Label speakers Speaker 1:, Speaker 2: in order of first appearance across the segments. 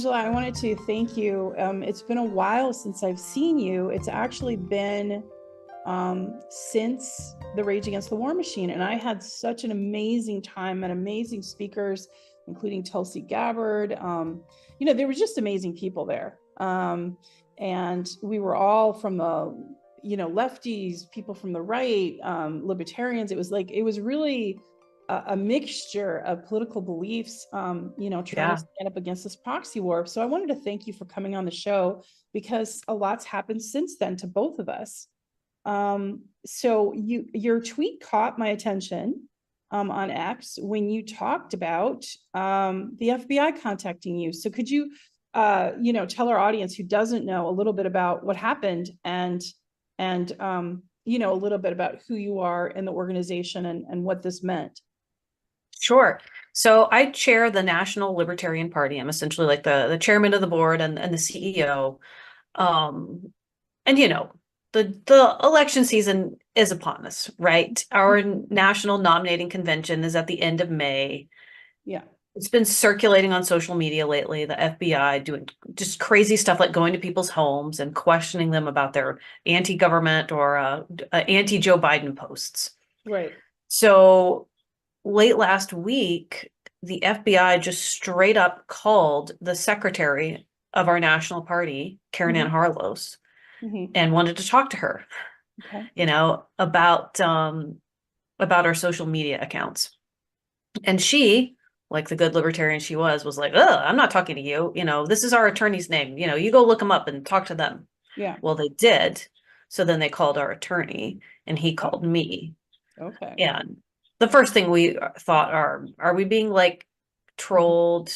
Speaker 1: Angela, I wanted to thank you. It's been a while since I've seen you. It's actually been since the Rage Against the War Machine, and I had such an amazing time and amazing speakers, including Tulsi Gabbard. There were just amazing people there, and we were all from the lefties, people from the right, libertarians. It was really a mixture of political beliefs, trying to stand up against this proxy war. So I wanted to thank you for coming on the show, because a lot's happened since then to both of us. So your tweet caught my attention on X when you talked about the FBI contacting you. So could you, tell our audience who doesn't know a little bit about what happened and a little bit about who you are in the organization and what this meant?
Speaker 2: Sure. So I chair the National Libertarian Party. I'm essentially like the chairman of the board and the CEO. The election season is upon us, right? Our national nominating convention is at the end of May.
Speaker 1: Yeah.
Speaker 2: It's been circulating on social media lately, the FBI doing just crazy stuff like going to people's homes and questioning them about their anti-government or anti-Joe Biden posts.
Speaker 1: Right.
Speaker 2: So late last week, the FBI just straight up called the secretary of our national party, Karen Ann Harlos, and wanted to talk to her, about our social media accounts. And she, like the good libertarian she was like, "Ugh, I'm not talking to you. This is our attorney's name. You go look them up and talk to them."
Speaker 1: Yeah.
Speaker 2: Well, they did. So then they called our attorney, and he called me.
Speaker 1: Okay.
Speaker 2: And the first thing we thought are we being like trolled,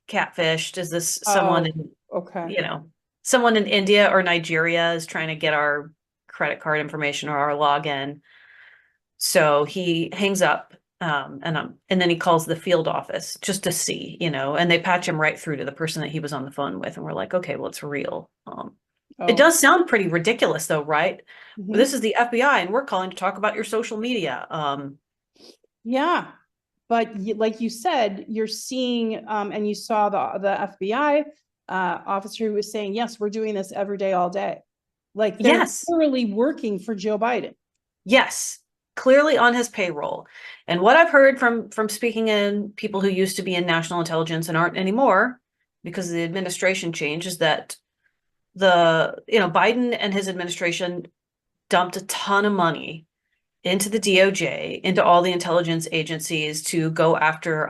Speaker 2: catfished? Is this someone someone in India or Nigeria is trying to get our credit card information or our login? So he hangs up, and then he calls the field office just to see, and they patch him right through to the person that he was on the phone with. And we're like, okay, well, it's real. It does sound pretty ridiculous though, right? This is the FBI and we're calling to talk about your social media.
Speaker 1: Yeah, but like you said, you're seeing, and you saw the FBI officer who was saying, yes, we're doing this every day, all day. Like they're literally working for Joe Biden.
Speaker 2: Yes, clearly on his payroll. And what I've heard from speaking in people who used to be in national intelligence and aren't anymore because of the administration change is that Biden and his administration dumped a ton of money into the DOJ, into all the intelligence agencies to go after,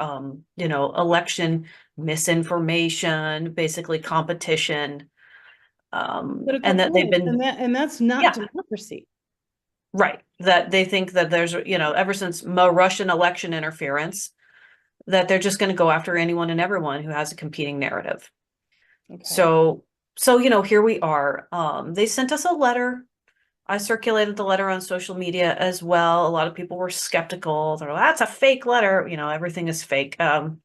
Speaker 2: election misinformation, basically competition. And that they've been,
Speaker 1: and that's not democracy.
Speaker 2: Right. That they think that there's, ever since Russian election interference, that they're just going to go after anyone and everyone who has a competing narrative. Okay. So, here we are. They sent us a letter. I circulated the letter on social media as well. A lot of people were skeptical. They're like, that's a fake letter. Everything is fake. Not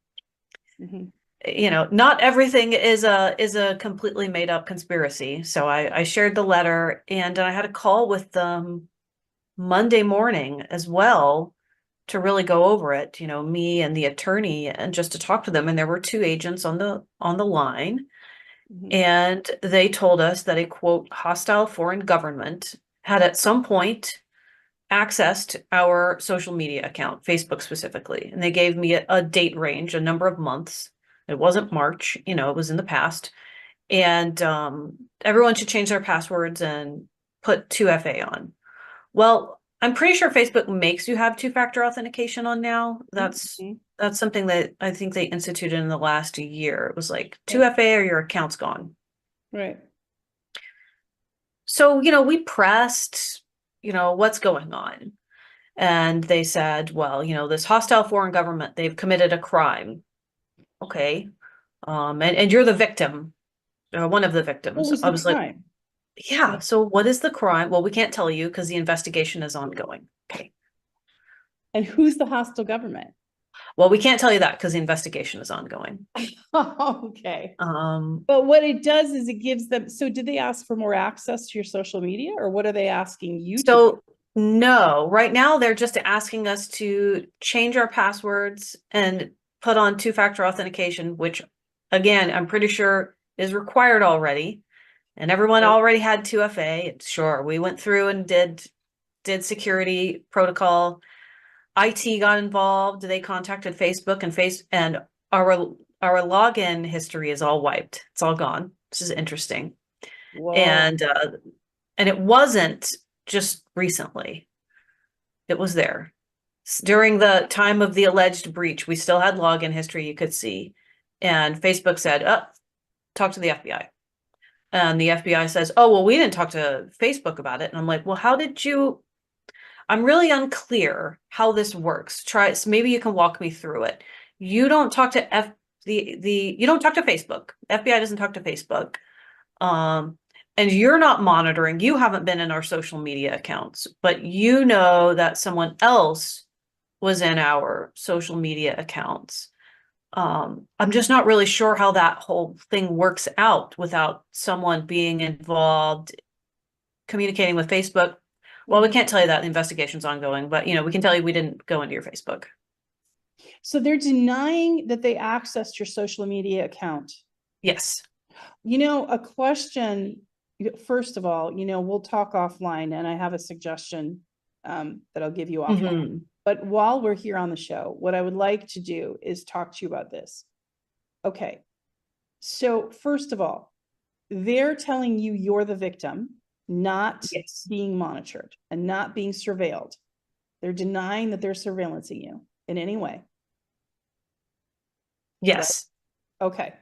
Speaker 2: everything is a completely made up conspiracy. So I shared the letter, and I had a call with them Monday morning as well to really go over it, me and the attorney, and just to talk to them. And there were two agents on the line. And they told us that a quote hostile foreign government had at some point accessed our social media account, Facebook specifically. And they gave me a date range, a number of months. It wasn't March, it was in the past. And everyone should change their passwords and put 2FA on. Well, I'm pretty sure Facebook makes you have two-factor authentication on now. That's something that I think they instituted in the last year. It was like 2FA or your account's gone.
Speaker 1: Right.
Speaker 2: So, we pressed, what's going on? And they said, well, this hostile foreign government, they've committed a crime. Okay. And you're the victim, one of the victims.
Speaker 1: What was the crime?
Speaker 2: Like, yeah. So what is the crime? Well, we can't tell you because the investigation is ongoing. Okay.
Speaker 1: And who's the hostile government?
Speaker 2: Well, we can't tell you that because the investigation is ongoing.
Speaker 1: Okay. But what it does is it gives them. So did they ask for more access to your social media, or what are they asking you to do?
Speaker 2: No, right now they're just asking us to change our passwords and put on two-factor authentication, which again, I'm pretty sure is required already. And everyone already had 2FA. Sure, we went through and did security protocol. IT got involved. They contacted Facebook and our login history is all wiped. It's all gone. This is interesting.
Speaker 1: Whoa.
Speaker 2: And it wasn't just recently. It was there. During the time of the alleged breach, we still had login history you could see. And Facebook said, talk to the FBI. And the FBI says, oh, well, we didn't talk to Facebook about it. And I'm like, well, how did you? I'm really unclear how this works. Maybe you can walk me through it. You don't talk to you don't talk to Facebook. FBI doesn't talk to Facebook. And you're not monitoring. You haven't been in our social media accounts, but you know that someone else was in our social media accounts. I'm just not really sure how that whole thing works out without someone being involved, communicating with Facebook. Well, we can't tell you that the investigation's ongoing, but we can tell you we didn't go into your Facebook.
Speaker 1: So they're denying that they accessed your social media account.
Speaker 2: Yes.
Speaker 1: A question, first of all, we'll talk offline, and I have a suggestion that I'll give you offline. Mm-hmm. But while we're here on the show, what I would like to do is talk to you about this. Okay. So first of all, they're telling you you're the victim, not being monitored and not being surveilled. They're denying that they're surveillancing you in any way.
Speaker 2: Yes.
Speaker 1: Right? Okay.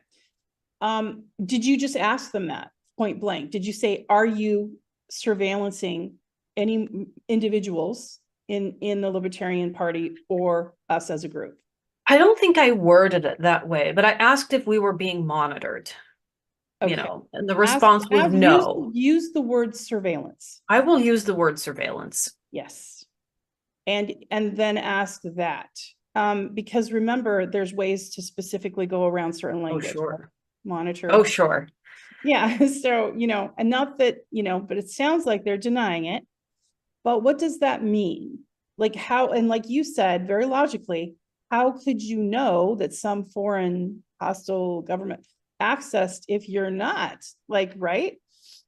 Speaker 1: Did you just ask them that point blank? Did you say, are you surveillancing any individuals in the Libertarian Party or us as a group?
Speaker 2: I don't think I worded it that way, but I asked if we were being monitored. Okay. And the response was no.
Speaker 1: Use the word surveillance.
Speaker 2: I will use the word surveillance.
Speaker 1: Yes. And then ask that. Because remember, there's ways to specifically go around certain language.
Speaker 2: Oh, sure.
Speaker 1: Monitor.
Speaker 2: Oh, sure.
Speaker 1: Yeah. So, and not that, but it sounds like they're denying it. But what does that mean? Like how, and like you said, very logically, how could you know that some foreign hostile government accessed if you're not? Right?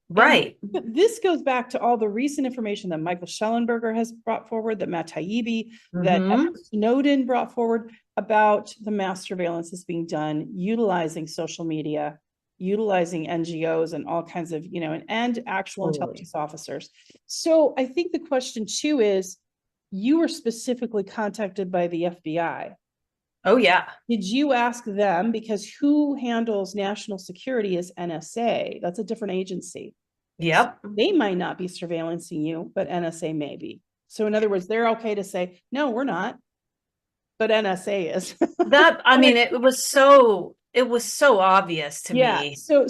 Speaker 2: Right.
Speaker 1: And this goes back to all the recent information that Michael Schellenberger has brought forward, that Matt Taibbi, that Edward Snowden brought forward about the mass surveillance that's being done, utilizing social media, utilizing NGOs and all kinds of, and actual intelligence officers. So I think the question too is, you were specifically contacted by the FBI.
Speaker 2: Oh, yeah.
Speaker 1: Did you ask them? Because who handles national security is NSA. That's a different agency.
Speaker 2: Yep.
Speaker 1: So they might not be surveillancing you, but NSA may be. So in other words, they're okay to say, no, we're not, but NSA is.
Speaker 2: It was so obvious to me.
Speaker 1: So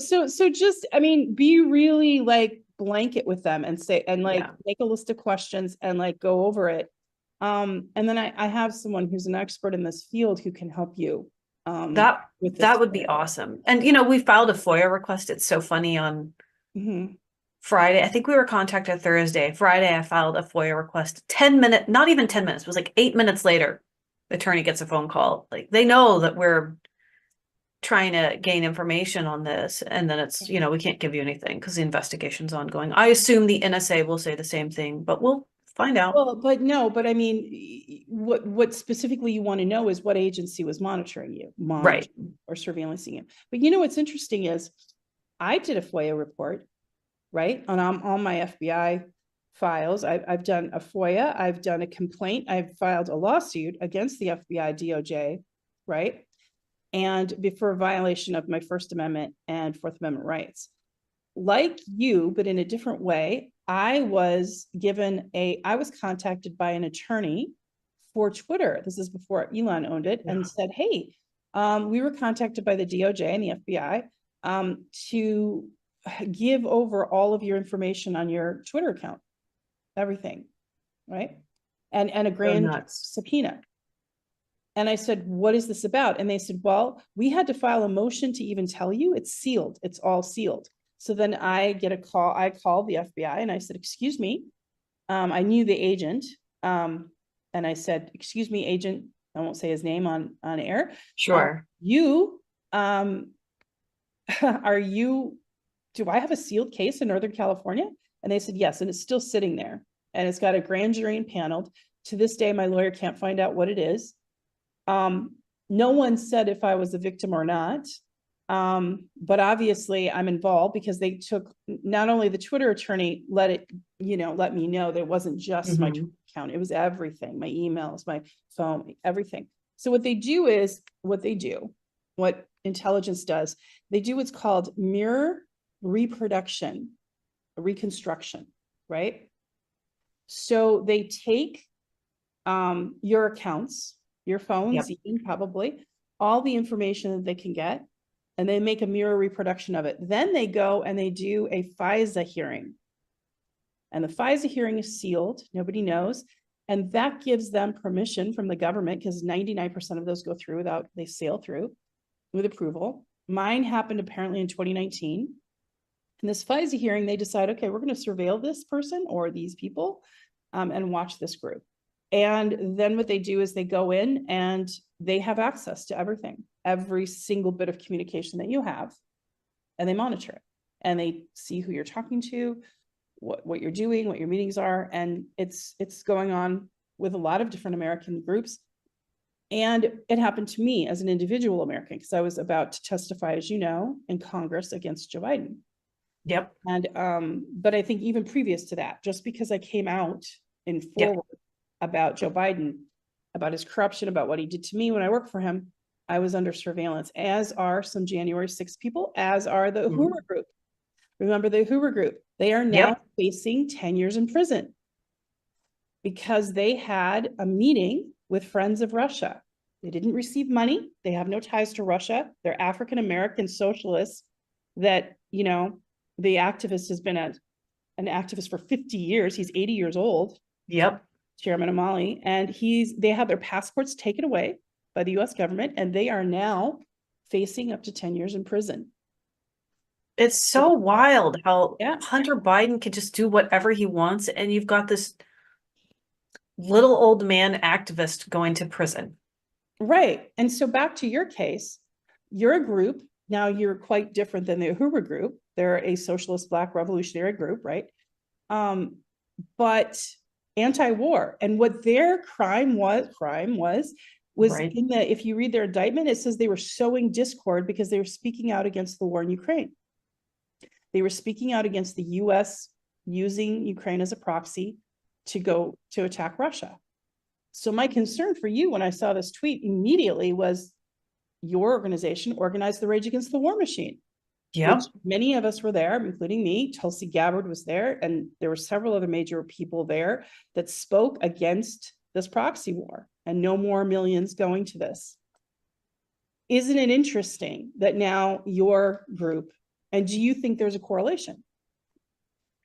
Speaker 1: just, be really blanket with them and say, and make a list of questions and go over it. And then I have someone who's an expert in this field who can help you.
Speaker 2: That would be awesome. And, we filed a FOIA request. It's so funny on Friday. I think we were contacted Thursday. Friday, I filed a FOIA request. 10 minutes, not even 10 minutes. It was 8 minutes later, the attorney gets a phone call. They know that we're trying to gain information on this. And then it's, we can't give you anything because the investigation's ongoing. I assume the NSA will say the same thing, but we'll find out.
Speaker 1: Well, what specifically you want to know is what agency was monitoring you,
Speaker 2: right,
Speaker 1: or surveillancing you. But what's interesting is I did a FOIA report, right, on all my FBI files. I've done a FOIA, I've done a complaint, I've filed a lawsuit against the FBI DOJ, right, and for a violation of my First Amendment and Fourth Amendment rights. Like you, but in a different way, I was contacted by an attorney for Twitter. This is before Elon owned it, and said, hey, we were contacted by the DOJ and the FBI to give over all of your information on your Twitter account, everything, right? And a grand subpoena. And I said, what is this about? And they said, well, we had to file a motion to even tell you. It's sealed. It's all sealed. So then I get a call. I called the FBI and I said, excuse me. I knew the agent. And I said, excuse me, agent. I won't say his name on air.
Speaker 2: Sure.
Speaker 1: You do I have a sealed case in Northern California? And they said, yes. And it's still sitting there. And it's got a grand jury impaneled. To this day, my lawyer can't find out what it is. No one said if I was a victim or not. But obviously I'm involved because they took, not only the Twitter attorney let me know that it wasn't just my Twitter account. It was everything, my emails, my phone, everything. So what intelligence does, they do what's called mirror reproduction, reconstruction, right? So they take your accounts, your phones, even probably, all the information that they can get, and they make a mirror reproduction of it. Then they go and they do a FISA hearing. And the FISA hearing is sealed, nobody knows. And that gives them permission from the government, because 99% of those go through they sail through with approval. Mine happened apparently in 2019. In this FISA hearing, they decide, okay, we're going to surveil this person or these people and watch this group. And then what they do is they go in and they have access to everything, every single bit of communication that you have, and they monitor it. And they see who you're talking to, what you're doing, what your meetings are. And it's going on with a lot of different American groups. And it happened to me as an individual American, because I was about to testify, as you know, in Congress against Joe Biden.
Speaker 2: Yep.
Speaker 1: And but I think even previous to that, just because I came out in forward about Joe Biden, about his corruption, about what he did to me when I worked for him, I was under surveillance, as are some January 6th people, as are the Hoover group. Remember the Hoover group? They are now facing 10 years in prison because they had a meeting with Friends of Russia. They didn't receive money. They have no ties to Russia. They're African-American socialists that, the activist has been an activist for 50 years. He's 80 years old.
Speaker 2: Yep.
Speaker 1: Chairman Amali. And they had their passports taken away by the US government, and they are now facing up to 10 years in prison.
Speaker 2: It's so wild how Hunter Biden can just do whatever he wants, and you've got this little old man activist going to prison.
Speaker 1: Right. And so back to your case, you're a group. Now you're quite different than the Hoover group. They're a socialist Black revolutionary group, right? But anti-war. And what their crime was if you read their indictment, it says they were sowing discord because they were speaking out against the war in Ukraine. They were speaking out against the US using Ukraine as a proxy to go to attack Russia. So my concern for you when I saw this tweet immediately was your organization organized the Rage Against the War Machine.
Speaker 2: Yeah.
Speaker 1: Many of us were there, including me. Tulsi Gabbard was there, and there were several other major people there that spoke against this proxy war and no more millions going to this. Isn't it interesting that now your group, and do you think there's a correlation?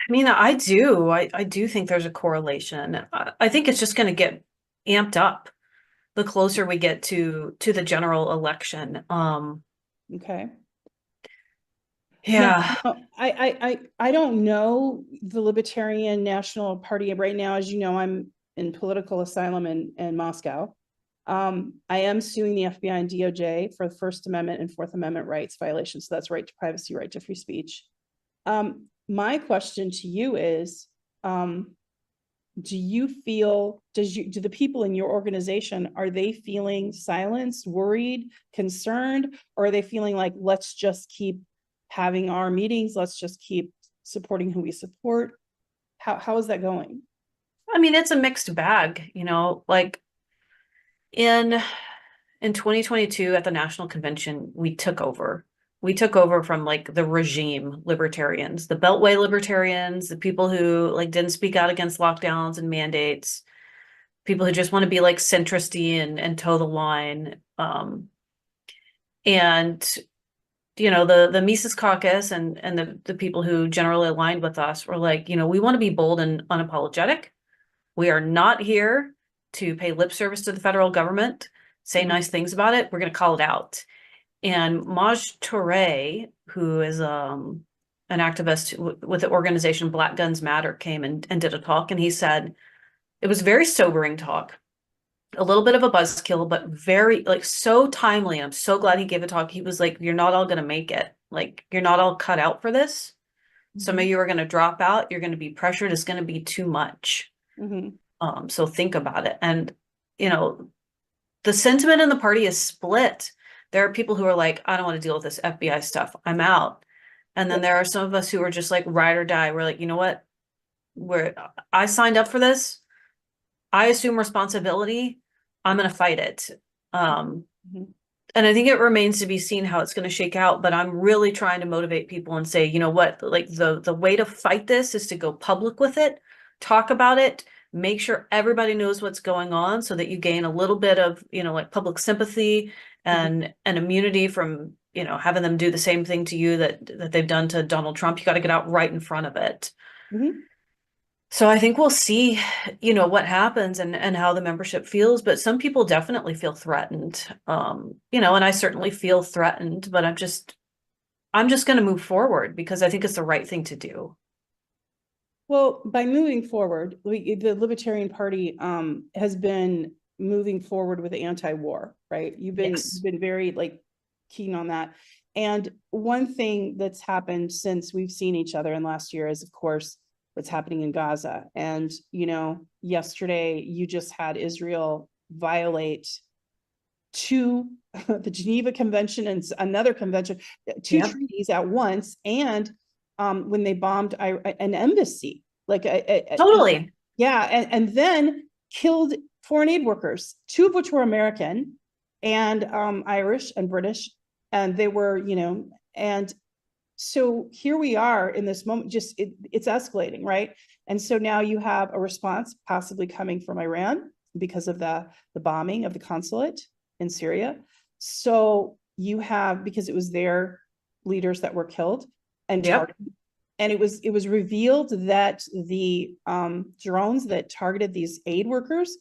Speaker 2: I mean, I do. I do think there's a correlation. I think it's just going to get amped up the closer we get to the general election.
Speaker 1: Okay.
Speaker 2: Yeah.
Speaker 1: Now, I don't know the Libertarian National Party right now. As you know, I'm in political asylum in Moscow. I am suing the FBI and DOJ for the First Amendment and Fourth Amendment rights violations. So that's right to privacy, right to free speech. My question to you is, do you feel, do the people in your organization, are they feeling silenced, worried, concerned, or are they feeling like, let's just keep having our meetings, let's just keep supporting who we support? How is that going?
Speaker 2: I mean, it's a mixed bag, like in 2022 at the National Convention, we took over from like the regime libertarians, the Beltway libertarians, the people who like didn't speak out against lockdowns and mandates, people who just want to be like centristy and toe the line. And the Mises Caucus and the people who generally aligned with us were like, we want to be bold and unapologetic. We are not here to pay lip service to the federal government, say nice things about it. We're going to call it out. And Maj Touré, who is an activist with the organization Black Guns Matter, came and did a talk, and he said it was very sobering talk, a little bit of a buzzkill, but very so timely. And I'm so glad he gave a talk. He was like, "You're not all going to make it. Like, you're not all cut out for this. Some of
Speaker 1: Mhm.
Speaker 2: you are going to drop out. You're going to be pressured. It's going to be too much.
Speaker 1: Mhm.
Speaker 2: So think about it. And, you know, the sentiment in the party is split. There are people who are like, I don't want to deal with this FBI stuff. I'm out. And then
Speaker 1: Yep.
Speaker 2: there are some of us who are just like ride or die. We're like, you know what? I signed up for this. I assume responsibility. I'm going to fight it. Um,
Speaker 1: Mhm.
Speaker 2: and I think it remains to be seen how it's going to shake out, but I'm really trying to motivate people and say, you know what, like the way to fight this is to go public with it, talk about it, make sure everybody knows what's going on so that you gain a little bit of, you know, like public sympathy
Speaker 1: Mhm.
Speaker 2: and immunity from, you know, having them do the same thing to you that they've done to Donald Trump. You got to get out right in front of it.
Speaker 1: Mhm.
Speaker 2: So I think we'll see, you know, what happens and how the membership feels, but some people definitely feel threatened. You know, and I certainly feel threatened, but I'm just going to move forward because I think it's the right thing to do.
Speaker 1: Well, by moving forward, the Libertarian Party has been moving forward with anti-war, right? You've
Speaker 2: Yes.
Speaker 1: been very like keen on that. And one thing that's happened since we've seen each other in last year is, of course, what's happening in Gaza. And, you know, yesterday you just had Israel violate two, the Geneva Convention and another convention, two
Speaker 2: Yep.
Speaker 1: treaties at once. And when they bombed an embassy, like
Speaker 2: Totally.
Speaker 1: yeah, and then killed foreign aid workers, two of which were American and Irish and British, and they were, you know, and so here we are in this moment, just it's escalating, right? And so now you have a response possibly coming from Iran because of the bombing of the consulate in Syria. So you have, because it was their leaders that were killed and
Speaker 2: Yep.
Speaker 1: targeted, and it was revealed that the drones that targeted these aid workers,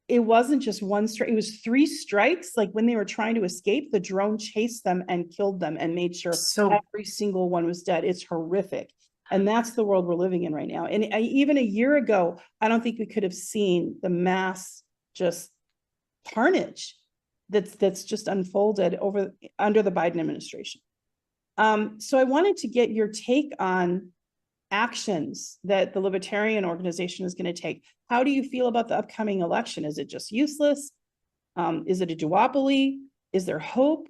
Speaker 1: it wasn't just one strike, it was three strikes. Like when they were trying to escape, the drone chased them and killed them and made sure
Speaker 2: So
Speaker 1: every single one was dead. It's horrific. And that's the world we're living in right now. And even a year ago, I don't think we could have seen the mass just carnage that's just unfolded over under the Biden administration. So I wanted to get your take on actions that the Libertarian organization is going to take. How do you feel about the upcoming election? Is it just useless? Is it a duopoly? Is there hope?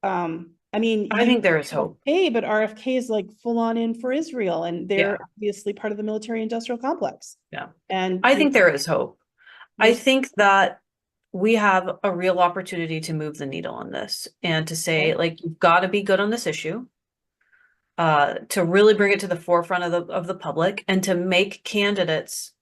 Speaker 1: I mean,
Speaker 2: I
Speaker 1: you
Speaker 2: think there is hope.
Speaker 1: RFK, but RFK is like full on in for Israel, and they're
Speaker 2: Yeah.
Speaker 1: obviously part of the military industrial complex.
Speaker 2: Yeah.
Speaker 1: And
Speaker 2: I think there is hope. I
Speaker 1: there's
Speaker 2: think that we have a real opportunity to move the needle on this and to say,
Speaker 1: okay.
Speaker 2: like, you've got to be good on this issue. To really bring it to the forefront of the public and to make candidates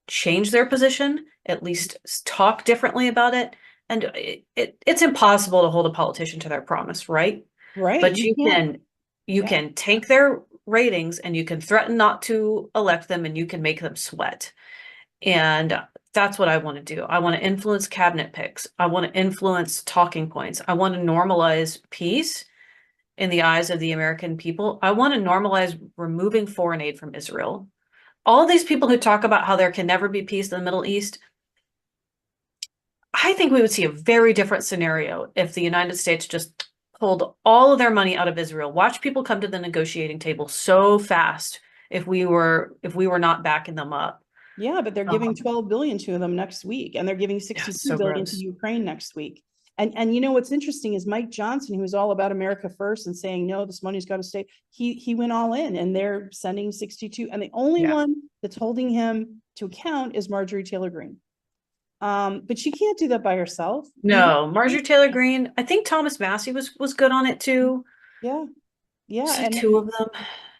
Speaker 2: change their position, at least talk differently about it. And it's impossible to hold a politician to their promise, right?
Speaker 1: Right.
Speaker 2: But
Speaker 1: You can't.
Speaker 2: you
Speaker 1: Yeah.
Speaker 2: can tank their ratings and you can threaten not to elect them and you can make them sweat. And that's what I want to do. I want to influence cabinet picks. I want to influence talking points. I want to normalize peace in the eyes of the American people. I want to normalize removing foreign aid from Israel. All these people who talk about how there can never be peace in the Middle East, I think we would see a very different scenario if the United States just pulled all of their money out of Israel. Watch people come to the negotiating table so fast if we were not backing them up.
Speaker 1: Yeah, but they're giving 12 billion to them next week, and they're giving
Speaker 2: Yeah,
Speaker 1: 62
Speaker 2: so
Speaker 1: billion to
Speaker 2: gross.
Speaker 1: Ukraine next week. And you know what's interesting is Mike Johnson, who was all about America first and saying no, this money's got to stay. He went all in, and they're sending 62, and the only
Speaker 2: Yeah.
Speaker 1: one that's holding him to account is Marjorie Taylor Greene. But she can't do that by herself. Even
Speaker 2: No, Marjorie Taylor Greene. I think Thomas Massey was good on it too.
Speaker 1: yeah, yeah,
Speaker 2: Just the
Speaker 1: and
Speaker 2: two of them.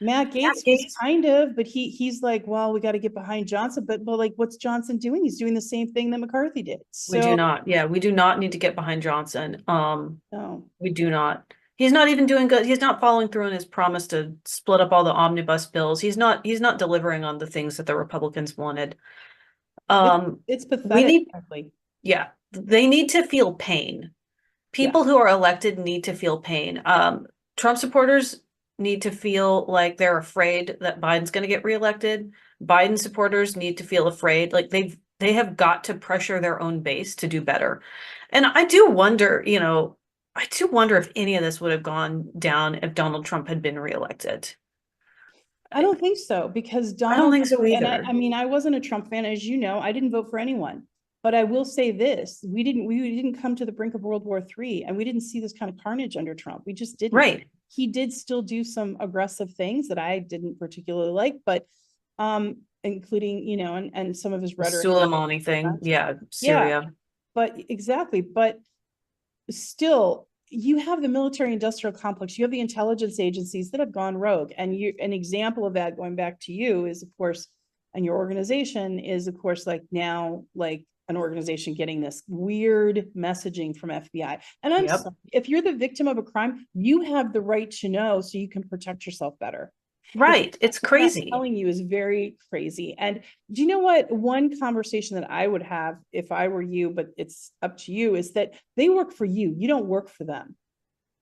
Speaker 1: Matt
Speaker 2: Matt
Speaker 1: Gaetz was
Speaker 2: Gaetz.
Speaker 1: kind of, but he's like, well, we got to get behind Johnson. But like, what's Johnson doing? He's doing the same thing that McCarthy did.
Speaker 2: We do
Speaker 1: So
Speaker 2: not. Yeah, we do not need to get behind Johnson.
Speaker 1: no.
Speaker 2: We do not. He's not even doing good. He's not following through on his promise to split up all the omnibus bills. He's not delivering on the things that the Republicans wanted.
Speaker 1: It's
Speaker 2: We
Speaker 1: pathetic,
Speaker 2: need,
Speaker 1: frankly.
Speaker 2: yeah, they need to feel pain.
Speaker 1: Yeah.
Speaker 2: People who are elected need to feel pain. Trump supporters need to feel like they're afraid that Biden's going to get reelected. Biden supporters need to feel afraid, like they have got to pressure their own base to do better. And I do wonder, you know, I do wonder if any of this would have gone down if Donald Trump had been reelected.
Speaker 1: I don't think so, because
Speaker 2: I don't
Speaker 1: Donald,
Speaker 2: think so
Speaker 1: and
Speaker 2: either.
Speaker 1: I mean, I wasn't a Trump fan, as you know, I didn't vote for anyone. But I will say this, we didn't come to the brink of World War III, and we didn't see this kind of carnage under Trump. We just didn't.
Speaker 2: Right.
Speaker 1: He did still do some aggressive things that I didn't particularly like, but including, and some of his
Speaker 2: The
Speaker 1: rhetoric.
Speaker 2: Soleimani thing. Yeah.
Speaker 1: Yeah,
Speaker 2: Syria.
Speaker 1: but exactly. But still, you have the military industrial complex, you have the intelligence agencies that have gone rogue. And an example of that, going back to you, is, of course, and your organization is, of course, like now, like an organization getting this weird messaging from FBI. And I'm
Speaker 2: Yep.
Speaker 1: sorry, if you're the victim of a crime, you have the right to know so you can protect yourself better.
Speaker 2: Right. It's
Speaker 1: What I'm
Speaker 2: crazy.
Speaker 1: telling you is very crazy. And do you know what? One conversation that I would have if I were you, but it's up to you, is that they work for you. You don't work for them.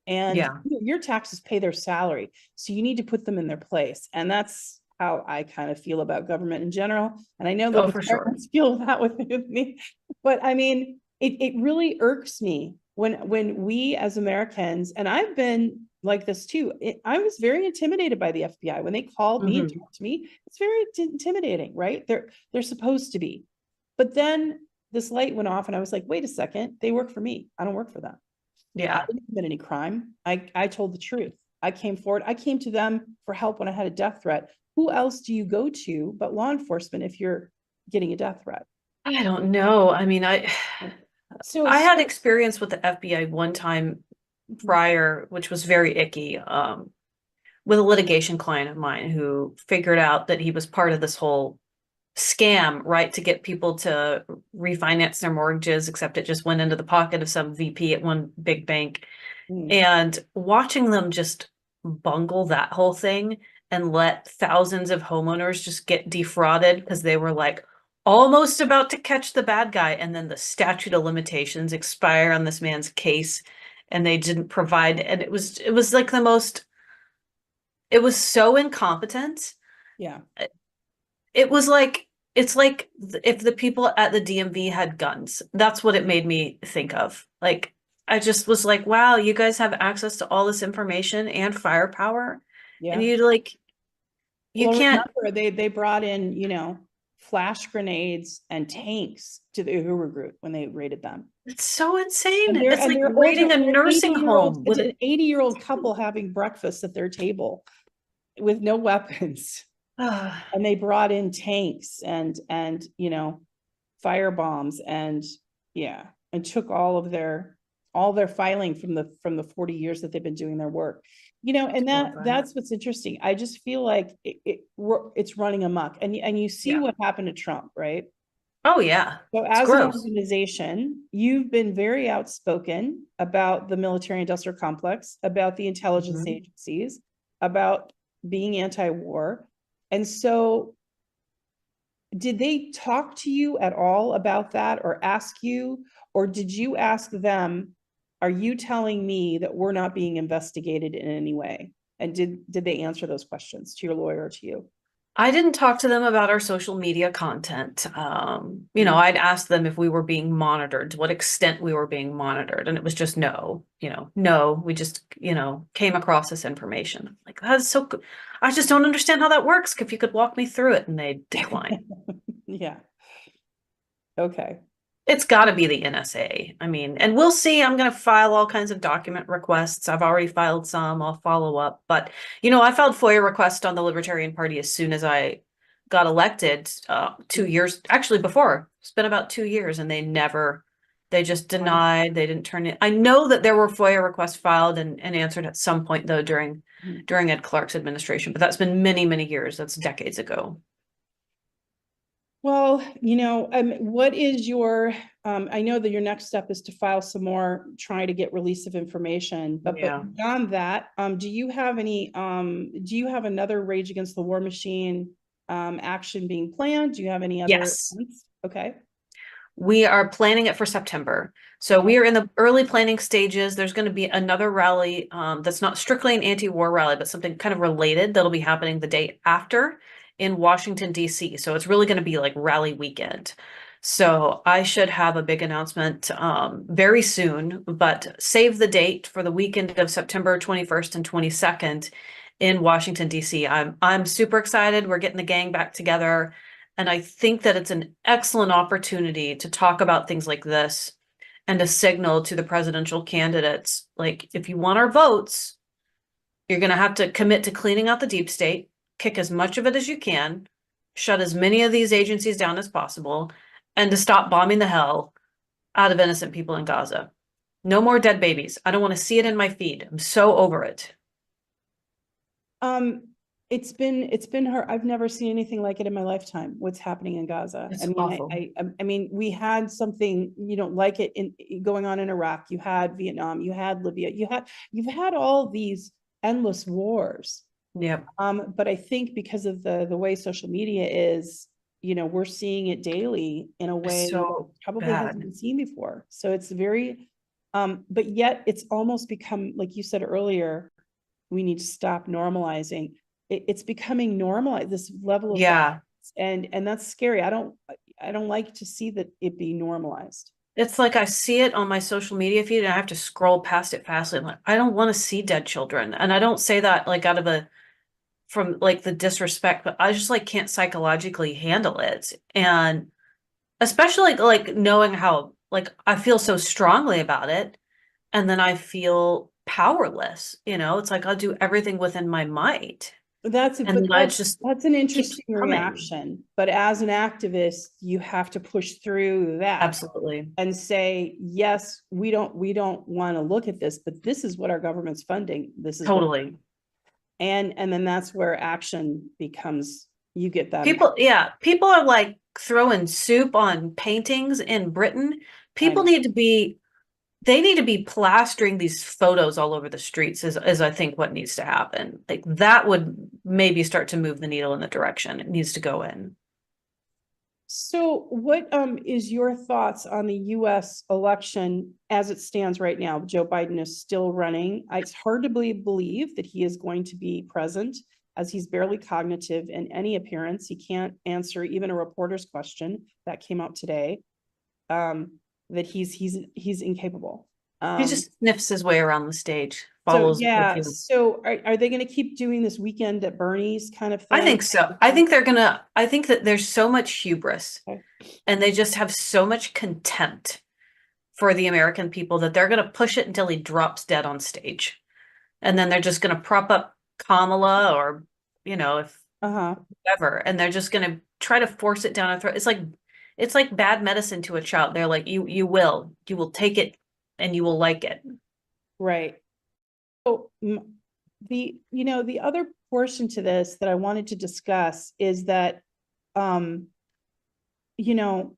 Speaker 1: And
Speaker 2: Yeah.
Speaker 1: your taxes pay their salary. So you need to put them in their place. And that's how I kind of feel about government in general. And I know
Speaker 2: Oh, for sure.
Speaker 1: libertarians feel that with me. But I mean, it really irks me when we as Americans, and I've been like this too, I was very intimidated by the FBI. When they called me and talked to me, it's very intimidating, right? They're supposed to be. But then this light went off and I was like, wait a second, they work for me. I don't work for them. I
Speaker 2: Yeah.
Speaker 1: didn't commit any crime. I told the truth. I came forward. I came to them for help when I had a death threat. Who else do you go to but law enforcement if you're getting a death threat?
Speaker 2: I don't know. I mean,
Speaker 1: So,
Speaker 2: I had experience with the FBI one time prior, which was very icky, with a litigation client of mine who figured out that he was part of this whole scam, right, to get people to refinance their mortgages, except it just went into the pocket of some VP at one big bank. And watching them just bungle that whole thing and let thousands of homeowners just get defrauded because they were like almost about to catch the bad guy, and then the statute of limitations expire on this man's case and they didn't provide, and it was like the most, it was so incompetent.
Speaker 1: yeah.
Speaker 2: It was like, it's like if the people at the DMV had guns. That's what it made me think of. Like, I just was like, wow, you guys have access to all this information and firepower. And
Speaker 1: Yeah.
Speaker 2: you like, you
Speaker 1: Well,
Speaker 2: can't,
Speaker 1: remember they brought in, flash grenades and tanks to the Uhuru group when they raided them.
Speaker 2: it's so insane.
Speaker 1: And they're
Speaker 2: It's
Speaker 1: and
Speaker 2: like
Speaker 1: they're older,
Speaker 2: raiding a
Speaker 1: they're
Speaker 2: nursing
Speaker 1: 80-year-old,
Speaker 2: home
Speaker 1: it's
Speaker 2: with
Speaker 1: an 80-year-old couple having breakfast at their table with no weapons.
Speaker 2: a,
Speaker 1: And they brought in tanks and fire bombs and yeah, and took all their filing from the 40 years that they've been doing their work. And
Speaker 2: horrifying.
Speaker 1: that's what's interesting. I just feel like it's running amok. And you see
Speaker 2: Yeah.
Speaker 1: what happened to Trump, right?
Speaker 2: Oh yeah.
Speaker 1: So
Speaker 2: It's
Speaker 1: as an
Speaker 2: gross.
Speaker 1: organization, you've been very outspoken about the military industrial complex, about the intelligence
Speaker 2: Mhm.
Speaker 1: agencies, about being anti-war. And so did they talk to you at all about that or ask you, or did you ask them, are you telling me that we're not being investigated in any way? And did they answer those questions to your lawyer or to you?
Speaker 2: I didn't talk to them about our social media content. I'd asked them if we were being monitored, to what extent we were being monitored. And it was just no, no, we just, came across this information. Like, that's so good. I just don't understand how that works. If you could walk me through it, and they decline.
Speaker 1: Yeah. Okay.
Speaker 2: It's got to be the NSA. I mean, and we'll see. I'm going to file all kinds of document requests. I've already filed some. I'll follow up. But, I filed FOIA requests on the Libertarian Party as soon as I got elected 2 years, actually before. It's been about 2 years, and they just denied. They didn't turn it. I know that there were FOIA requests filed and answered at some point, though, during Ed Clark's administration. But that's been many, many years. That's decades ago.
Speaker 1: Well, what is I know that your next step is to file some more, try to get release of information, but
Speaker 2: Yeah.
Speaker 1: beyond that, do you have another Rage Against the War Machine action being planned? Do you have any other
Speaker 2: Yes.
Speaker 1: events? Okay.
Speaker 2: We are planning it for September. So we are in the early planning stages. There's going to be another rally that's not strictly an anti-war rally, but something kind of related that'll be happening the day after in Washington, D.C. So it's really going to be like rally weekend. So I should have a big announcement very soon, but save the date for the weekend of September 21st and 22nd in Washington, D.C. I'm super excited. We're getting the gang back together. And I think that it's an excellent opportunity to talk about things like this and to signal to the presidential candidates, like, if you want our votes, you're going to have to commit to cleaning out the deep state, kick as much of it as you can, shut as many of these agencies down as possible, and to stop bombing the hell out of innocent people in Gaza. No more dead babies. I don't want to see it in my feed. I'm so over it.
Speaker 1: It's been hard. I've never seen anything like it in my lifetime. What's happening in Gaza?
Speaker 2: It's
Speaker 1: I mean,
Speaker 2: awful.
Speaker 1: I mean, we had something, like it going on in Iraq. You had Vietnam. You had Libya. You've had all these endless wars.
Speaker 2: Yeah.
Speaker 1: But I think because of the way social media is, we're seeing it daily in a way that
Speaker 2: So
Speaker 1: probably hasn't
Speaker 2: bad.
Speaker 1: been seen before. So it's very, but yet it's almost become, like you said earlier, we need to stop normalizing. It's becoming normalized, this level of
Speaker 2: Yeah.
Speaker 1: violence, and that's scary. I don't like to see that it be normalized.
Speaker 2: It's like I see it on my social media feed and I have to scroll past it fastly. I'm like, I don't want to see dead children. And I don't say that like out of from like the disrespect, but I just like can't psychologically handle it. And especially like knowing how like I feel so strongly about it, and then I feel powerless. It's like I'll do everything within my might,
Speaker 1: That's it,
Speaker 2: and
Speaker 1: but
Speaker 2: then I just
Speaker 1: that's an
Speaker 2: keeps
Speaker 1: interesting
Speaker 2: coming.
Speaker 1: reaction. But as an activist, you have to push through that
Speaker 2: Absolutely.
Speaker 1: and say, yes, we don't want to look at this, but this is what our government's funding. This is what,
Speaker 2: Totally.
Speaker 1: and then that's where action becomes, you get that.
Speaker 2: People are like throwing soup on paintings in Britain.
Speaker 1: I
Speaker 2: People
Speaker 1: know.
Speaker 2: need to be they need to be plastering these photos all over the streets is I think what needs to happen. Like that would maybe start to move the needle in the direction it needs to go in.
Speaker 1: So what is your thoughts on the US election as it stands right now? Joe Biden is still running. It's hard to believe that he is going to be present, as he's barely cognitive in any appearance. He can't answer even a reporter's question that came out today. That he's incapable.
Speaker 2: He just sniffs his way around the stage,
Speaker 1: So
Speaker 2: follows the
Speaker 1: yeah,
Speaker 2: cue.
Speaker 1: so are they going to keep doing this weekend at Bernie's kind of
Speaker 2: I
Speaker 1: thing?
Speaker 2: think so. I think that there's so much hubris
Speaker 1: Okay.
Speaker 2: and they just have so much contempt for the American people that they're going to push it until he drops dead on stage. And then they're just going to prop up Kamala or, if
Speaker 1: Uh-huh.
Speaker 2: whatever, and they're just going to try to force it down our throat. It's like bad medicine to a child. They're like, you will take it and you will like it.
Speaker 1: Right. So the other portion to this that I wanted to discuss is that, you know,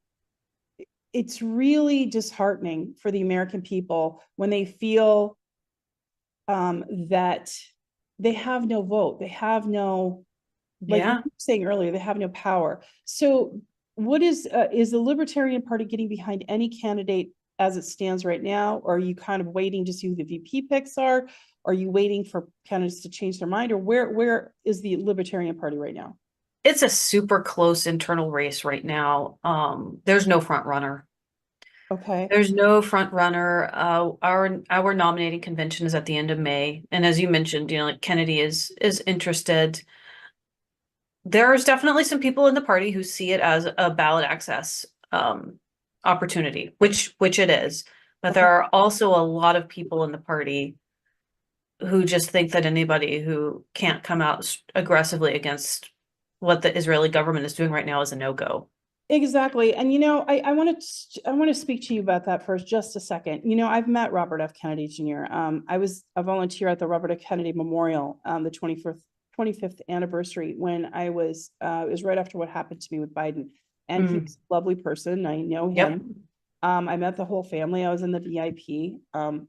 Speaker 1: it's really disheartening for the American people when they feel that they have no vote. They have no, like you
Speaker 2: Yeah.
Speaker 1: were saying earlier, they have no power. So what is the Libertarian Party getting behind any candidate as it stands right now? Or are you kind of waiting to see who the VP picks are? Are you waiting for candidates to change their mind? Or where is the Libertarian Party right now?
Speaker 2: It's a super close internal race right now. There's no front runner.
Speaker 1: Okay.
Speaker 2: There's no front runner. Our nominating convention is at the end of May, and as you mentioned, like Kennedy is interested. There's definitely some people in the party who see it as a ballot access opportunity, which it is. But there
Speaker 1: Okay.
Speaker 2: are also a lot of people in the party who just think that anybody who can't come out aggressively against what the Israeli government is doing right now is a no-go.
Speaker 1: Exactly. And I want to speak to you about that for just a second. I've met Robert F. Kennedy Jr. I was a volunteer at the Robert F. Kennedy Memorial, the 25th anniversary, when it was right after what happened to me with Biden. And he was a lovely person. I know
Speaker 2: Yep.
Speaker 1: him. I met the whole family. I was in the VIP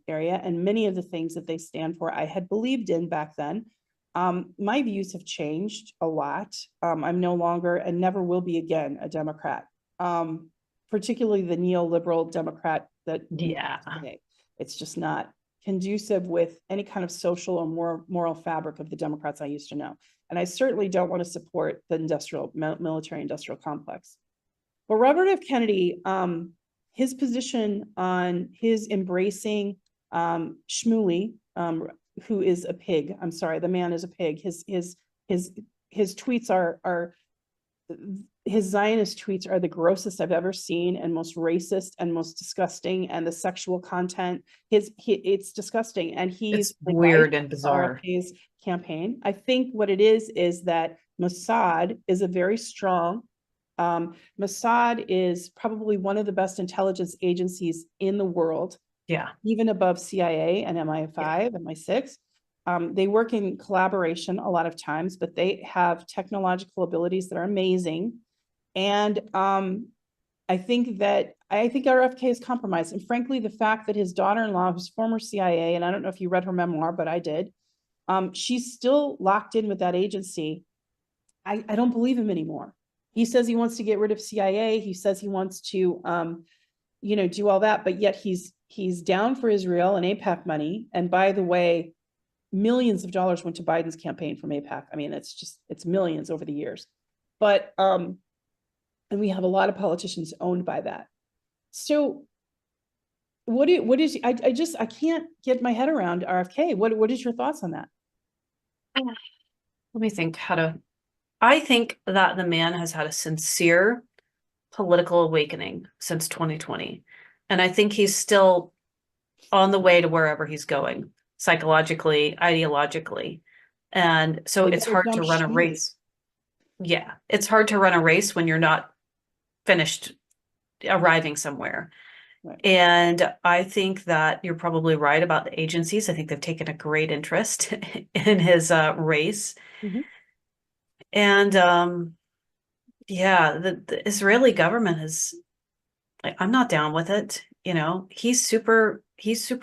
Speaker 1: area, and many of the things that they stand for, I had believed in back then. My views have changed a lot. I'm no longer and never will be again a Democrat, particularly the neoliberal Democrat that
Speaker 2: Yeah.
Speaker 1: today. It's just not conducive with any kind of social or moral fabric of the Democrats I used to know. And I certainly don't want to support the military industrial complex. But Robert F. Kennedy, his position on his embracing Shmuley, who is a pig. I'm sorry, the man is a pig. His tweets are his Zionist tweets are the grossest I've ever seen, and most racist and most disgusting. And the sexual content, it's disgusting. And he's
Speaker 2: It's weird and bizarre.
Speaker 1: RFK's campaign. I think what it is that Mossad is a very strong. Mossad is probably one of the best intelligence agencies in the world.
Speaker 2: Yeah.
Speaker 1: Even above CIA and MI5, MI6. They work in collaboration a lot of times, but they have technological abilities that are amazing. And I think RFK is compromised. And frankly, the fact that his daughter-in-law, who's former CIA, and I don't know if you read her memoir, but I did, she's still locked in with that agency. I don't believe him anymore. He says he wants to get rid of CIA. He says he wants to, do all that, but yet he's down for Israel and AIPAC money. And by the way, millions of dollars went to Biden's campaign from AIPAC. I mean, it's millions over the years. But, and we have a lot of politicians owned by that. So I can't get my head around RFK. What is your thoughts on that?
Speaker 2: Let me think I think that the man has had a sincere political awakening since 2020. And I think he's still on the way to wherever he's going, psychologically, ideologically. And so it's hard to run a race. Yeah, it's hard to run a race when you're not finished arriving somewhere. Right. And I think that you're probably right about the agencies. I think they've taken a great interest in his race. Mm-hmm. And yeah, the Israeli government is, I'm not down with it. He's super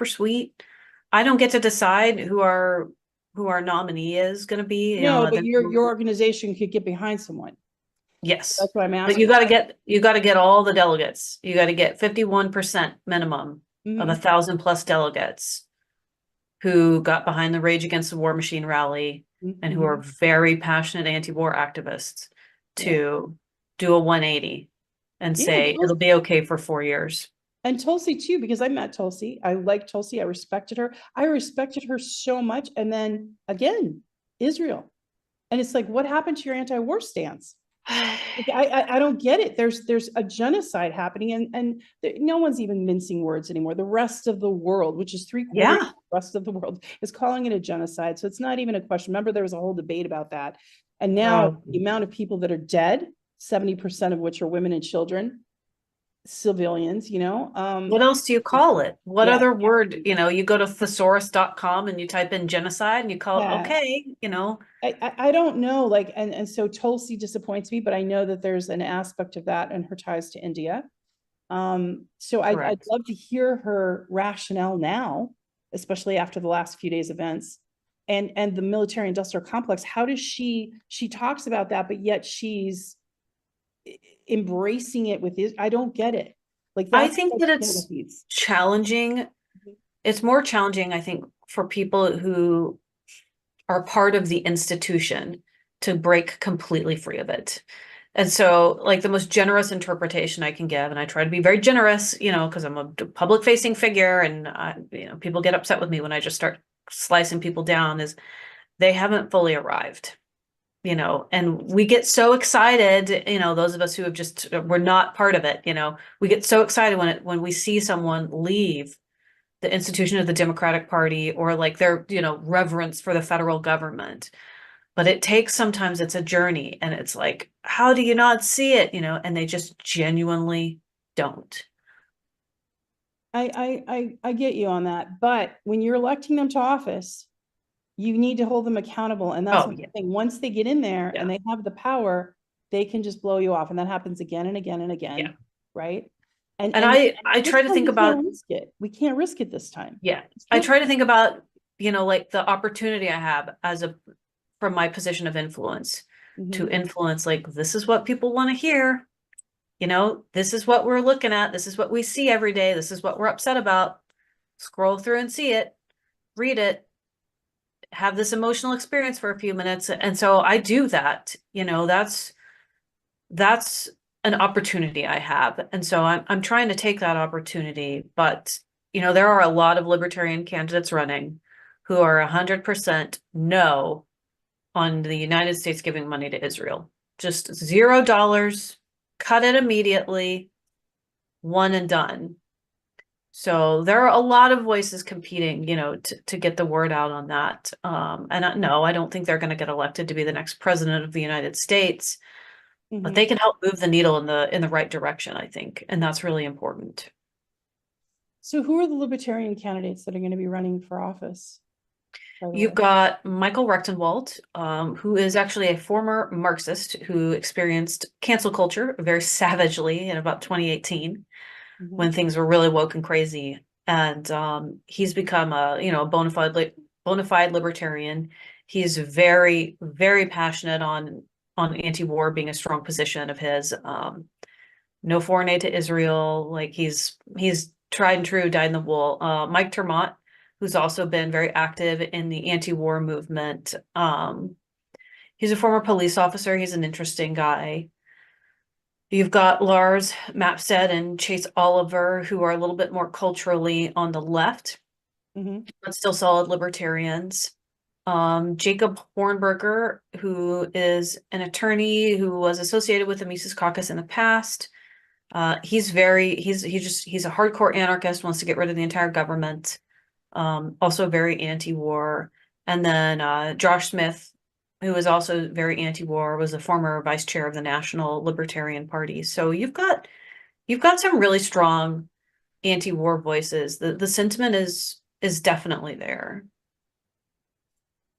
Speaker 2: sweet. I don't get to decide who our nominee is going to be.
Speaker 1: No, but your organization could get behind someone.
Speaker 2: Yes,
Speaker 1: that's what I'm asking.
Speaker 2: But you got to get all the delegates. You got to get 51% minimum of 1,000 plus delegates who got behind the Rage Against the War Machine rally and who are very passionate anti-war activists to do a 180 and say it'll be okay for 4 years.
Speaker 1: And Tulsi too, because I met Tulsi. I liked Tulsi. I respected her. I respected her so much. And then again, Israel. And it's like, what happened to your anti-war stance? I don't get it. There's a genocide happening, and no one's even mincing words anymore. The rest of the world, which is 3/4 of the rest of the world, is calling it a genocide. So it's not even a question. Remember, there was a whole debate about that. And now the amount of people that are dead, 70% of which are women and children, civilians,
Speaker 2: what else do you call it? What other word? You go to thesaurus.com and you type in genocide and you call it okay.
Speaker 1: I don't know, and so Tulsi disappoints me, but I know that there's an aspect of that and her ties to India. So I'd love to hear her rationale now, especially after the last few days events and the military industrial complex. How does she talks about that, but yet she's embracing it with this? I don't get it.
Speaker 2: I think that it's challenging. It's more challenging, I think, for people who are part of the institution to break completely free of it. And so the most generous interpretation I can give, and I try to be very generous, because I'm a public facing figure and people get upset with me when I just start slicing people down, is they haven't fully arrived. And we get so excited, those of us who we're not part of it, we get so excited when we see someone leave the institution of the Democratic Party or their, reverence for the federal government. But sometimes it's a journey, and it's like, how do you not see it? And they just genuinely don't.
Speaker 1: I get you on that. But when you're electing them to office, you need to hold them accountable. And that's the thing. Once they get in there and they have the power, they can just blow you off. And that happens again and again and again. Yeah. Right. And
Speaker 2: I try to think about
Speaker 1: we can't risk it this time.
Speaker 2: Yeah. I try to think about, the opportunity I have from my position of influence to influence, this is what people want to hear. This is what we're looking at. This is what we see every day. This is what we're upset about. Scroll through and see it, read it, have this emotional experience for a few minutes. And so I do that, that's an opportunity I have. And so I'm trying to take that opportunity. But, there are a lot of libertarian candidates running who are 100% no on the United States giving money to Israel. Just $0, cut it immediately, one and done. So there are a lot of voices competing, to get the word out on that. No, I don't think they're going to get elected to be the next president of the United States, but they can help move the needle in the right direction, I think, and that's really important.
Speaker 1: So who are the libertarian candidates that are going to be running for office?
Speaker 2: You've got Michael Rechtenwald, who is actually a former Marxist who experienced cancel culture very savagely in about 2018 when things were really woke and crazy. And he's become a bona fide libertarian. He's very, very passionate on anti-war being a strong position of his. No foreign aid to Israel. Like he's tried and true, dyed in the wool. Mike Termott, who's also been very active in the anti-war movement. He's a former police officer. He's an interesting guy. You've got Lars Mapstead and Chase Oliver, who are a little bit more culturally on the left, but still solid libertarians. Jacob Hornberger, who is an attorney who was associated with the Mises Caucus in the past. He's a hardcore anarchist, wants to get rid of the entire government. Also very anti-war. And then Josh Smith, who is also very anti-war, was a former vice chair of the National Libertarian Party. So you've got some really strong anti-war voices. The sentiment is definitely there.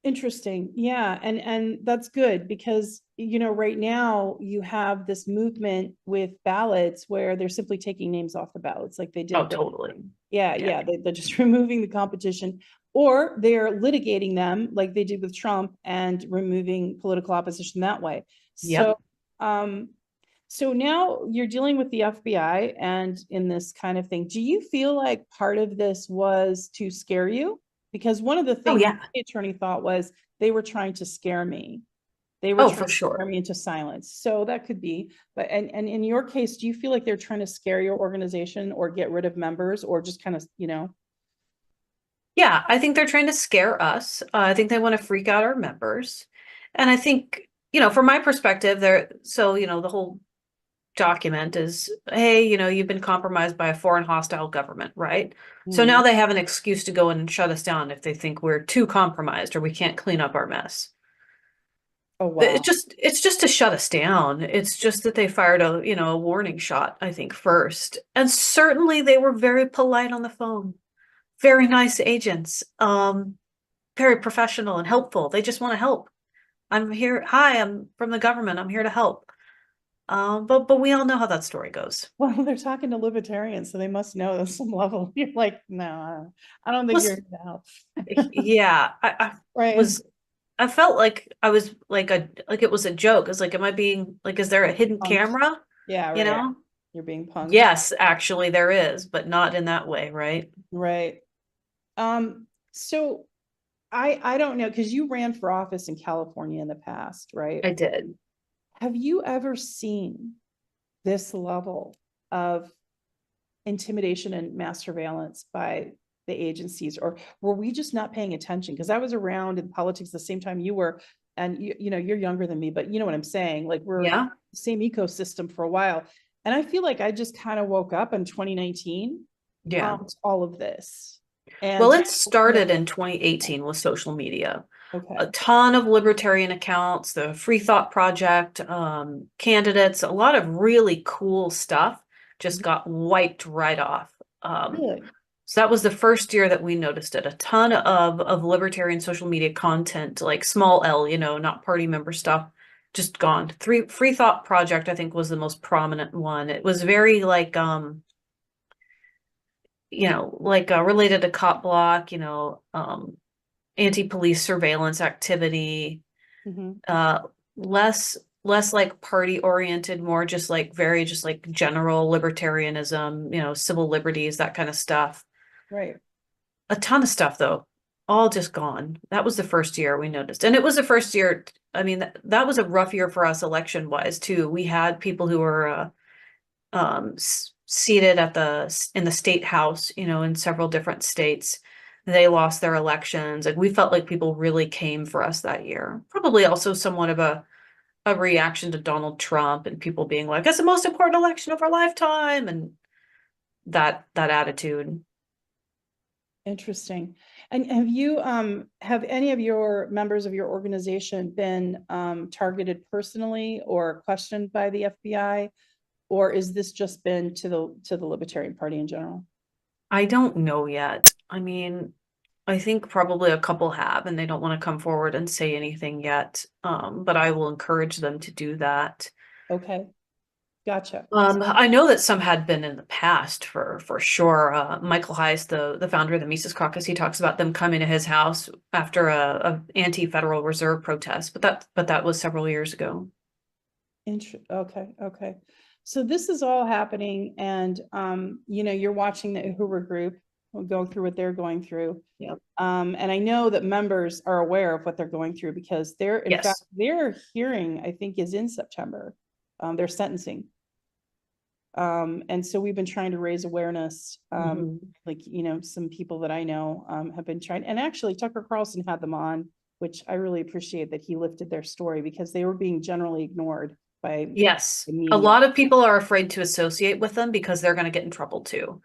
Speaker 1: Interesting. Yeah. And that's good because, right now you have this movement with ballots where they're simply taking names off the ballots like they did.
Speaker 2: Oh, totally.
Speaker 1: Yeah. They're just removing the competition, or they're litigating them like they did with Trump and removing political opposition that way.
Speaker 2: Yep.
Speaker 1: So now you're dealing with the FBI and in this kind of thing. Do you feel like part of this was to scare you? Because one of the things the attorney thought was they were trying to scare me. They were trying to scare me into silence. So that could be, but and in your case, do you feel like they're trying to scare your organization or get rid of members or just kind of,
Speaker 2: Yeah, I think they're trying to scare us. I think they want to freak out our members. And I think, from my perspective, the whole document is, hey, you've been compromised by a foreign hostile government, right? So now they have an excuse to go in and shut us down if they think we're too compromised or we can't clean up our mess.
Speaker 1: Oh, wow.
Speaker 2: It's just to shut us down. It's just that they fired a warning shot, I think, first. And certainly they were very polite on the phone. Very nice agents. Very professional and helpful. They just want to help. I'm here. Hi, I'm from the government. I'm here to help. But we all know how that story goes.
Speaker 1: Well, they're talking to libertarians, so they must know at some level. You're like, no, I don't think you're here to help.
Speaker 2: Yeah, I felt like I was like it was a joke. It's like, am I being like, is there a hidden camera?
Speaker 1: Yeah, right. You're being punked.
Speaker 2: Yes, actually there is, but not in that way, right?
Speaker 1: Right. So I don't know, because you ran for office in California in the past, right?
Speaker 2: I did.
Speaker 1: Have you ever seen this level of intimidation and mass surveillance by the agencies, or were we just not paying attention? Because I was around in politics the same time you were, and you're younger than me, but you know what I'm saying? Like we're in the same ecosystem for a while. And I feel like I just kind of woke up in 2019 to all of this. And
Speaker 2: well, it started in 2018 with social media.
Speaker 1: Okay.
Speaker 2: A ton of libertarian accounts, the Free Thought Project, candidates, a lot of really cool stuff just got wiped right off.
Speaker 1: Really?
Speaker 2: So that was the first year that we noticed it. A ton of libertarian social media content, like small L, not party member stuff, just gone. Free Thought Project, I think, was the most prominent one. It was very like related to cop block, anti-police surveillance activity, less like party oriented, more just like very just like general libertarianism, civil liberties, that kind of stuff.
Speaker 1: Right.
Speaker 2: A ton of stuff though, all just gone. That was the first year we noticed. And it was the first year, I mean, that was a rough year for us election wise too. We had people who were seated in the state house, in several different states. They lost their elections. Like, we felt like people really came for us that year. Probably also somewhat of a reaction to Donald Trump and people being like, it's the most important election of our lifetime, and that attitude.
Speaker 1: Interesting. And have any of your members of your organization been targeted personally or questioned by the FBI? Or is this just been to the Libertarian Party in general?
Speaker 2: I don't know yet. I mean, I think probably a couple have, and they don't want to come forward and say anything yet. But I will encourage them to do that.
Speaker 1: Okay, gotcha.
Speaker 2: I know that some had been in the past for sure. Michael Heiss, the founder of the Mises Caucus, he talks about them coming to his house after a anti-Federal Reserve protest, but that was several years ago.
Speaker 1: Okay. So this is all happening, and you're watching the Hoover group go through what they're going through.
Speaker 2: Yep.
Speaker 1: And I know that members are aware of what they're going through because in fact, their hearing, I think, is in September. Their sentencing. And so we've been trying to raise awareness. Like, some people that I know have been trying, and actually Tucker Carlson had them on, which I really appreciate that he lifted their story because they were being generally ignored by
Speaker 2: Yes.
Speaker 1: the media.
Speaker 2: A lot of people are afraid to associate with them because they're going to get in trouble too.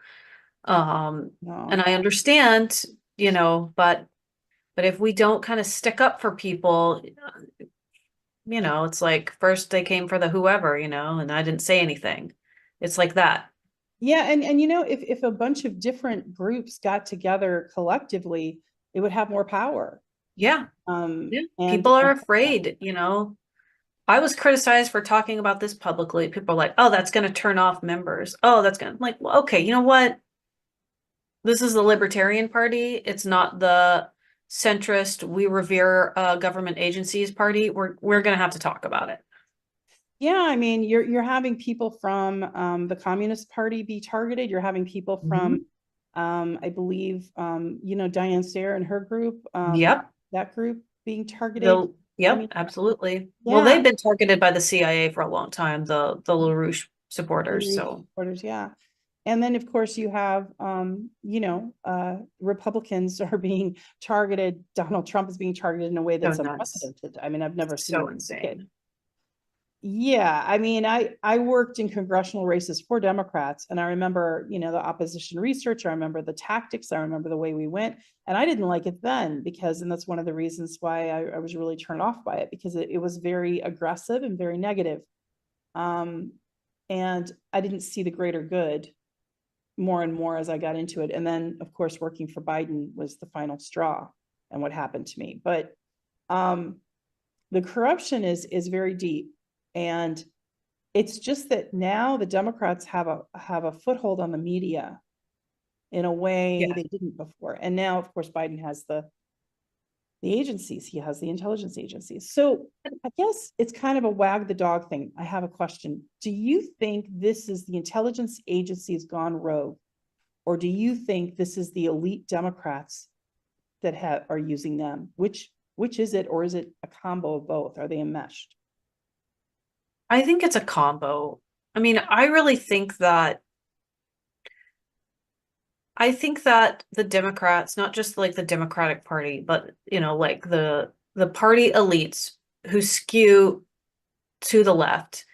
Speaker 2: And I understand, but if we don't kind of stick up for people, it's like first they came for the whoever, and I didn't say anything. It's like that.
Speaker 1: Yeah, and if a bunch of different groups got together collectively, it would have more power.
Speaker 2: Yeah.
Speaker 1: And
Speaker 2: people are afraid, I was criticized for talking about this publicly. People are like, oh, that's going to turn off members. Oh, that's going to, like, well, okay, you know what? This is the Libertarian Party. It's not the centrist, we revere government agencies party. We're going to have to talk about it.
Speaker 1: Yeah, I mean, you're having people from the Communist Party be targeted. You're having people from, I believe, Diane Sayre and her group.
Speaker 2: Yep.
Speaker 1: That group being targeted.
Speaker 2: Yep, absolutely.
Speaker 1: Yeah.
Speaker 2: Well, they've been targeted by the CIA for a long time, the LaRouche supporters.
Speaker 1: Yeah. And then, of course, you have, Republicans are being targeted. Donald Trump is being targeted in a way that's unprecedented. I mean, I've never seen
Speaker 2: so insane.
Speaker 1: Yeah, I mean, I worked in congressional races for Democrats, and I remember, the opposition research. I remember the tactics. I remember the way we went, and I didn't like it then and that's one of the reasons why I was really turned off by it, because it was very aggressive and very negative. And I didn't see the greater good more and more as I got into it. And then, of course, working for Biden was the final straw and what happened to me. But the corruption is very deep. And it's just that now the Democrats have a foothold on the media in a way they didn't before. And now, of course, Biden has the agencies. He has the intelligence agencies. So I guess it's kind of a wag the dog thing. I have a question. Do you think this is the intelligence agencies gone rogue? Or do you think this is the elite Democrats that are using them? Which is it? Or is it a combo of both? Are they enmeshed?
Speaker 2: I think it's a combo. I mean, I really think that the Democrats, not just like the Democratic Party, but like the party elites who skew to the left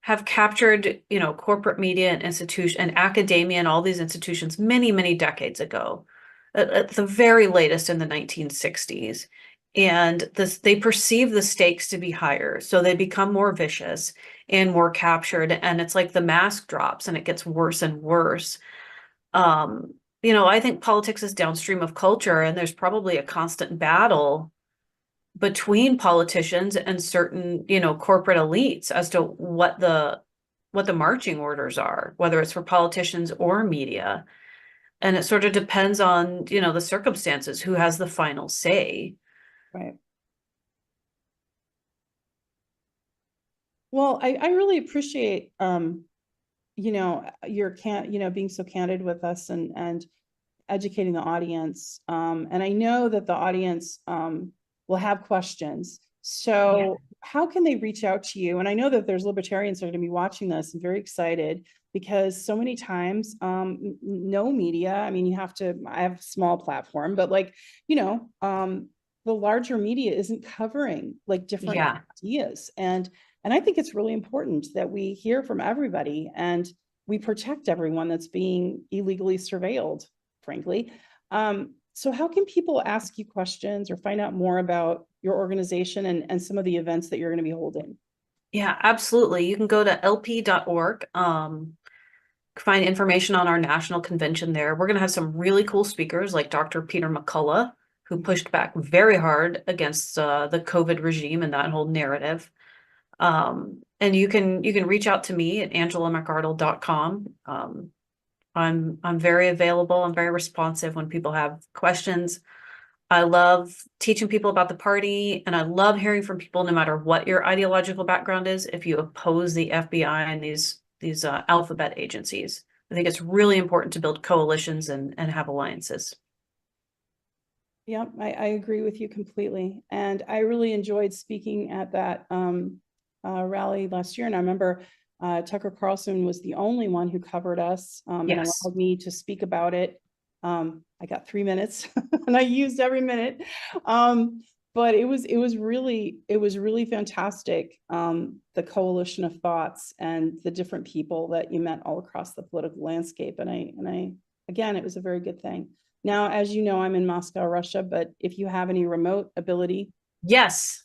Speaker 2: have captured, corporate media and institution and academia and all these institutions many, many decades ago, at the very latest in the 1960s. And they perceive the stakes to be higher. So they become more vicious and more captured. And it's like the mask drops and it gets worse and worse. I think politics is downstream of culture, and there's probably a constant battle between politicians and certain, corporate elites as to what the marching orders are, whether it's for politicians or media. And it sort of depends on, the circumstances, who has the final say.
Speaker 1: Right. Well, I really appreciate, your being so candid with us and educating the audience. And I know that the audience will have questions. So how can they reach out to you? And I know that there's libertarians that are going to be watching this and very excited because so many times, no media, I mean, I have a small platform, but like, the larger media isn't covering like different ideas. And I think it's really important that we hear from everybody and we protect everyone that's being illegally surveilled, frankly. So how can people ask you questions or find out more about your organization and some of the events that you're going to be holding?
Speaker 2: Yeah, absolutely. You can go to lp.org, find information on our national convention there. We're going to have some really cool speakers like Dr. Peter McCullough, who pushed back very hard against the COVID regime and that whole narrative. And you can reach out to me at angelamcardle.com. I'm very available. I'm very responsive when people have questions. I love teaching people about the party, and I love hearing from people no matter what your ideological background is. If you oppose the FBI and these alphabet agencies, I think it's really important to build coalitions and have alliances.
Speaker 1: Yeah, I agree with you completely. And I really enjoyed speaking at that rally last year. And I remember Tucker Carlson was the only one who covered us and allowed me to speak about it. I got 3 minutes and I used every minute. But it was really fantastic. The coalition of thoughts and the different people that you met all across the political landscape. And I again, it was a very good thing. Now, as you know, I'm in Moscow, Russia, but if you have any remote ability.
Speaker 2: Yes.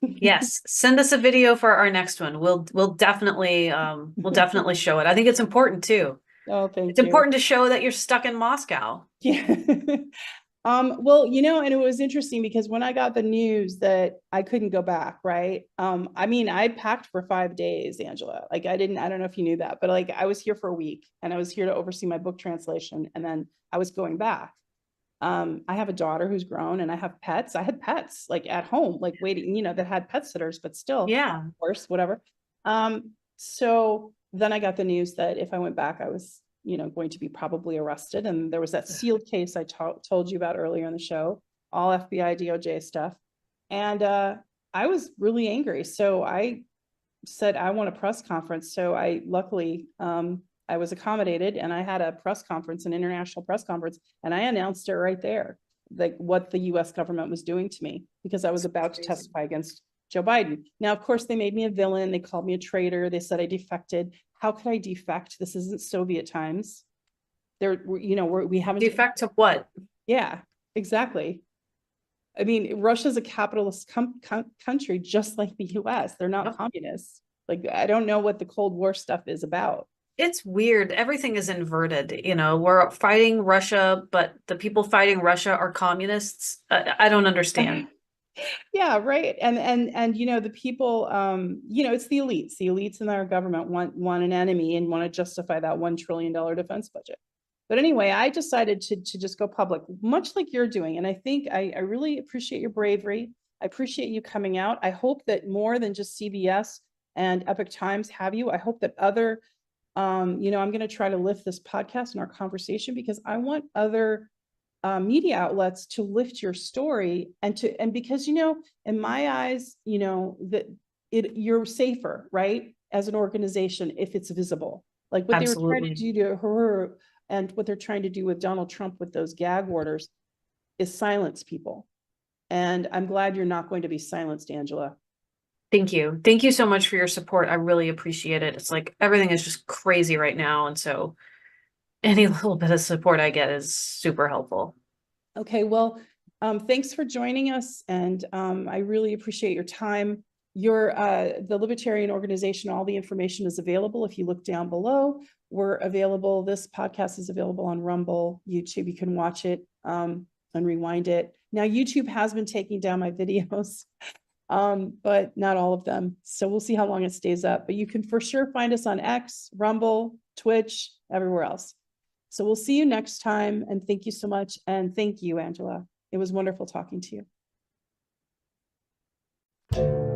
Speaker 2: Yes. Send us a video for our next one. We'll definitely show it. I think it's important too.
Speaker 1: Oh, thank you.
Speaker 2: It's important to show that you're stuck in Moscow.
Speaker 1: Yeah. Well, and it was interesting because when I got the news that I couldn't go back, right? I mean, I packed for 5 days, Angela. Like I don't know if you knew that, but like I was here for a week and I was here to oversee my book translation. And then I was going back. I have a daughter who's grown and I have pets. I had pets like at home, like waiting, that had pet sitters, but still,
Speaker 2: yeah,
Speaker 1: of course, whatever. So then I got the news that if I went back, I was, going to be probably arrested. And there was that sealed case I told you about earlier in the show, all FBI, DOJ stuff. And I was really angry. So I said, I want a press conference. So I luckily, I was accommodated and I had a press conference, an international press conference, and I announced it right there, like what the US government was doing to me because I was about to testify against Joe Biden. Now, of course, they made me a villain. They called me a traitor. They said I defected. How could I defect? This isn't Soviet times. We haven't
Speaker 2: defect to what?
Speaker 1: Yeah, exactly. I mean, Russia's a capitalist country, just like the US. They're not communists. Like, I don't know what the Cold War stuff is about.
Speaker 2: It's weird. Everything is inverted. We're fighting Russia, but the people fighting Russia are communists. I don't understand.
Speaker 1: Yeah, right. And the people, it's the elites. The elites in our government want an enemy and want to justify that $1 trillion defense budget. But anyway, I decided to just go public, much like you're doing. And I think I really appreciate your bravery. I appreciate you coming out. I hope that more than just CBS and Epoch Times have you. I hope that other, I'm going to try to lift this podcast and our conversation because I want other media outlets to lift your story and because, in my eyes, you're safer, right? As an organization, if it's visible, like what
Speaker 2: Absolutely.
Speaker 1: they were trying to do to her and what they're trying to do with Donald Trump with those gag orders is silence people. And I'm glad you're not going to be silenced, Angela.
Speaker 2: Thank you. Thank you so much for your support. I really appreciate it. It's like everything is just crazy right now. And so any little bit of support I get is super helpful.
Speaker 1: Okay, well, thanks for joining us. And I really appreciate your time. The Libertarian organization, all the information is available. If you look down below, we're available. This podcast is available on Rumble, YouTube. You can watch it and rewind it. Now, YouTube has been taking down my videos, but not all of them. So we'll see how long it stays up. But you can for sure find us on X, Rumble, Twitch, everywhere else. So we'll see you next time. And thank you so much. And thank you, Angela. It was wonderful talking to you.